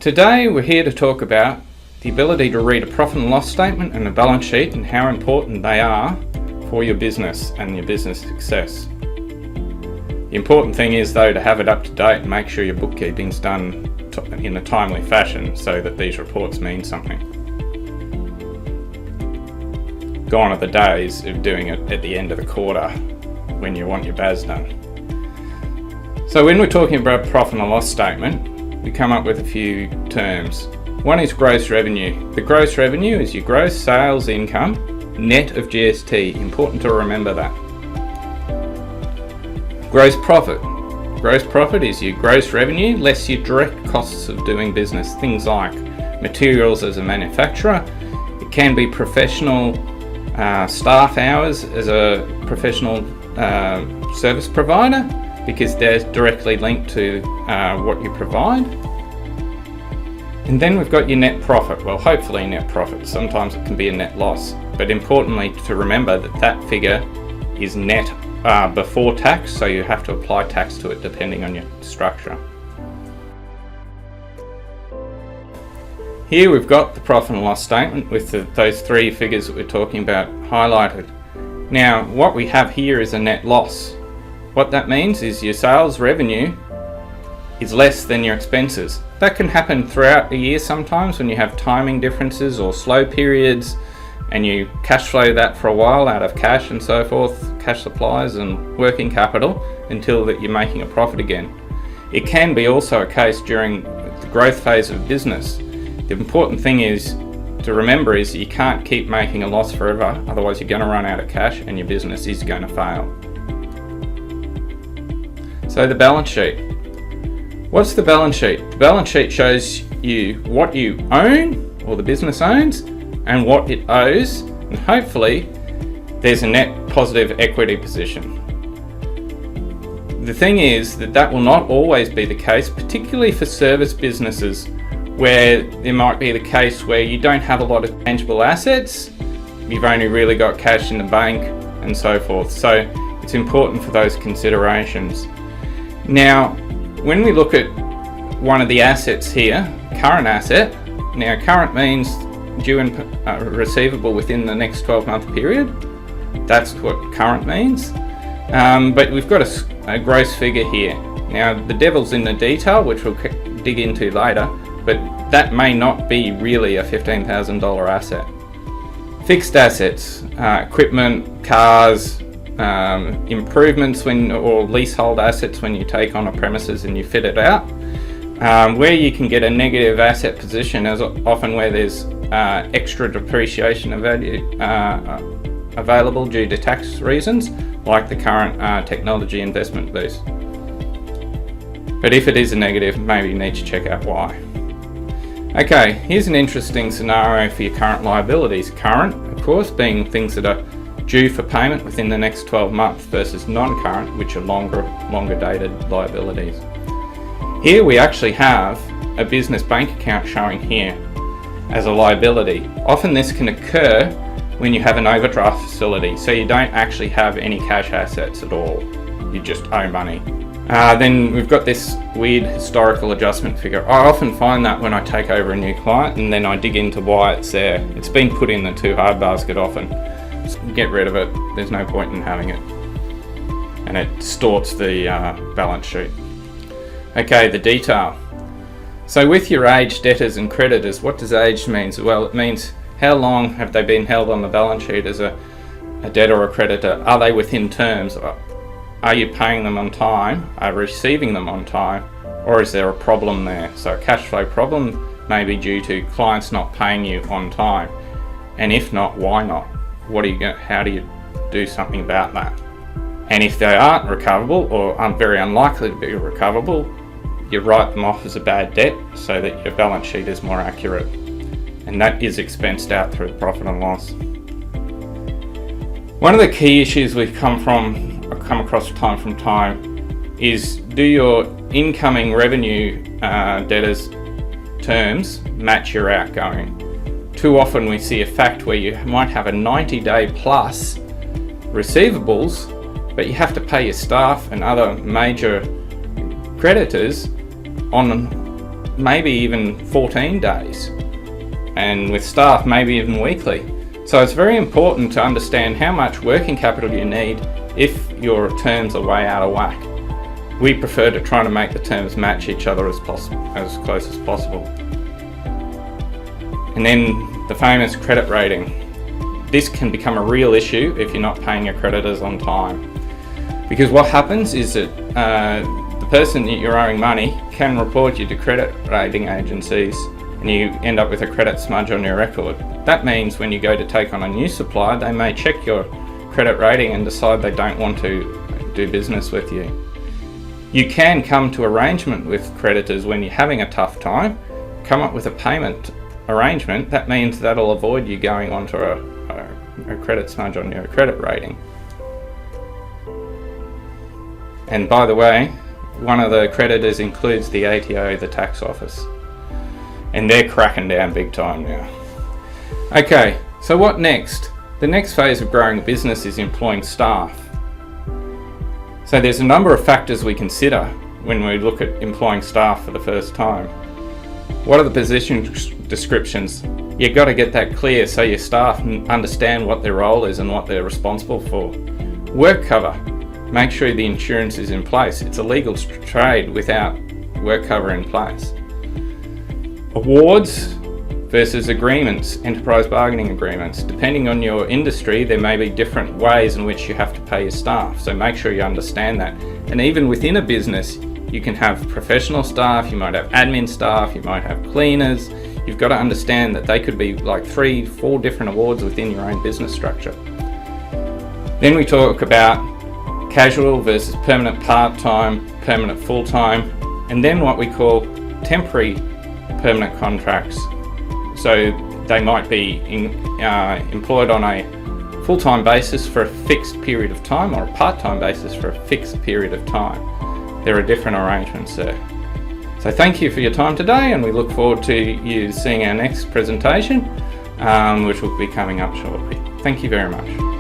Today we're here to talk about the ability to read a profit and loss statement and a balance sheet and how important they are for your business and your business success. The important thing is though to have it up to date and make sure your bookkeeping's done in a timely fashion so that these reports mean something. Gone are the days of doing it at the end of the quarter when you want your BAS done. So when we're talking about profit and loss statement, we come up with a few terms. One is gross revenue. The gross revenue is your gross sales income net of GST. Important to remember that. Gross profit. Gross profit is your gross revenue less your direct costs of doing business. Things like materials as a manufacturer. It can be professional staff hours as a professional service provider, because they're directly linked to what you provide. And then we've got your net profit. Well, hopefully net profit. Sometimes it can be a net loss. But importantly to remember that that figure is net before tax, so you have to apply tax to it depending on your structure. Here we've got the profit and loss statement with those three figures that we're talking about highlighted. Now what we have here is a net loss. What that means is your sales revenue is less than your expenses. That can happen throughout the year sometimes when you have timing differences or slow periods and you cash flow that for a while out of cash and so forth, cash supplies and working capital, until that you're making a profit again. It can be also a case during the growth phase of business. The important thing is to remember is that you can't keep making a loss forever, otherwise you're going to run out of cash and your business is going to fail. So the balance sheet. What's the balance sheet? The balance sheet shows you what you own, or the business owns, and what it owes, and hopefully there's a net positive equity position. The thing is that will not always be the case, particularly for service businesses where there might be the case where you don't have a lot of tangible assets, you've only really got cash in the bank and so forth. So it's important for those considerations. Now, when we look at one of the assets here, current asset, now current means due and receivable within the next 12-month period. That's what current means. But we've got a gross figure here. Now, the devil's in the detail, which we'll dig into later, but that may not be really a $15,000 asset. Fixed assets, equipment, cars, improvements or leasehold assets when you take on a premises and you fit it out. Where you can get a negative asset position is often where there's extra depreciation of value available due to tax reasons, like the current technology investment boost. But if it is a negative, maybe you need to check out why. Okay, here's an interesting scenario for your current liabilities. Current, of course, being things that are due for payment within the next 12 months versus non-current, which are longer dated liabilities. Here we actually have a business bank account showing here as a liability. Often this can occur when you have an overdraft facility, so you don't actually have any cash assets at all. You just owe money. Then we've got this weird historical adjustment figure. I often find that when I take over a new client and then I dig into why it's there. It's been put in the too hard basket often. Get rid of it, there's no point in having it, and it distorts the balance sheet. Okay, the detail. So with your aged debtors and creditors, what does aged mean? Well, it means how long have they been held on the balance sheet as a debtor or creditor? Are they within terms? Are you paying them on time? Are you receiving them on time? Or is there a problem there? So a cash flow problem may be due to clients not paying you on time, and if not, why not? How do you do something about that? And if they aren't recoverable or are very unlikely to be recoverable, you write them off as a bad debt so that your balance sheet is more accurate, and that is expensed out through the profit and loss. One of the key issues we've come across time from time is, do your incoming revenue debtors terms match your outgoing? Too often we see a fact where you might have a 90-day plus receivables, but you have to pay your staff and other major creditors on maybe even 14 days, and with staff maybe even weekly. So it's very important to understand how much working capital you need if your terms are way out of whack. We prefer to try to make the terms match each other as close as possible. And then the famous credit rating. This can become a real issue if you're not paying your creditors on time. Because what happens is that the person that you're owing money can report you to credit rating agencies, and you end up with a credit smudge on your record. That means when you go to take on a new supplier, they may check your credit rating and decide they don't want to do business with you. You can come to arrangement with creditors when you're having a tough time, come up with a payment arrangement. That means that'll avoid you going onto a credit smudge on your credit rating. And by the way, one of the creditors includes the ATO, the tax office, and they're cracking down big time now. Okay, so what next? The next phase of growing a business is employing staff. So there's a number of factors we consider when we look at employing staff for the first time. What are the position descriptions? You've got to get that clear so your staff understand what their role is and what they're responsible for. Work cover. Make sure the insurance is in place. It's illegal to trade without work cover in place. Awards versus agreements, enterprise bargaining agreements. Depending on your industry, there may be different ways in which you have to pay your staff, so make sure you understand that. And even within a business, you can have professional staff, you might have admin staff, you might have cleaners. You've got to understand that they could be like 3-4 different awards within your own business structure. Then we talk about casual versus permanent part-time, permanent full-time, and then what we call temporary permanent contracts. So they might be employed on a full-time basis for a fixed period of time or a part-time basis for a fixed period of time. There are different arrangements there. So thank you for your time today, and we look forward to you seeing our next presentation, which will be coming up shortly. Thank you very much.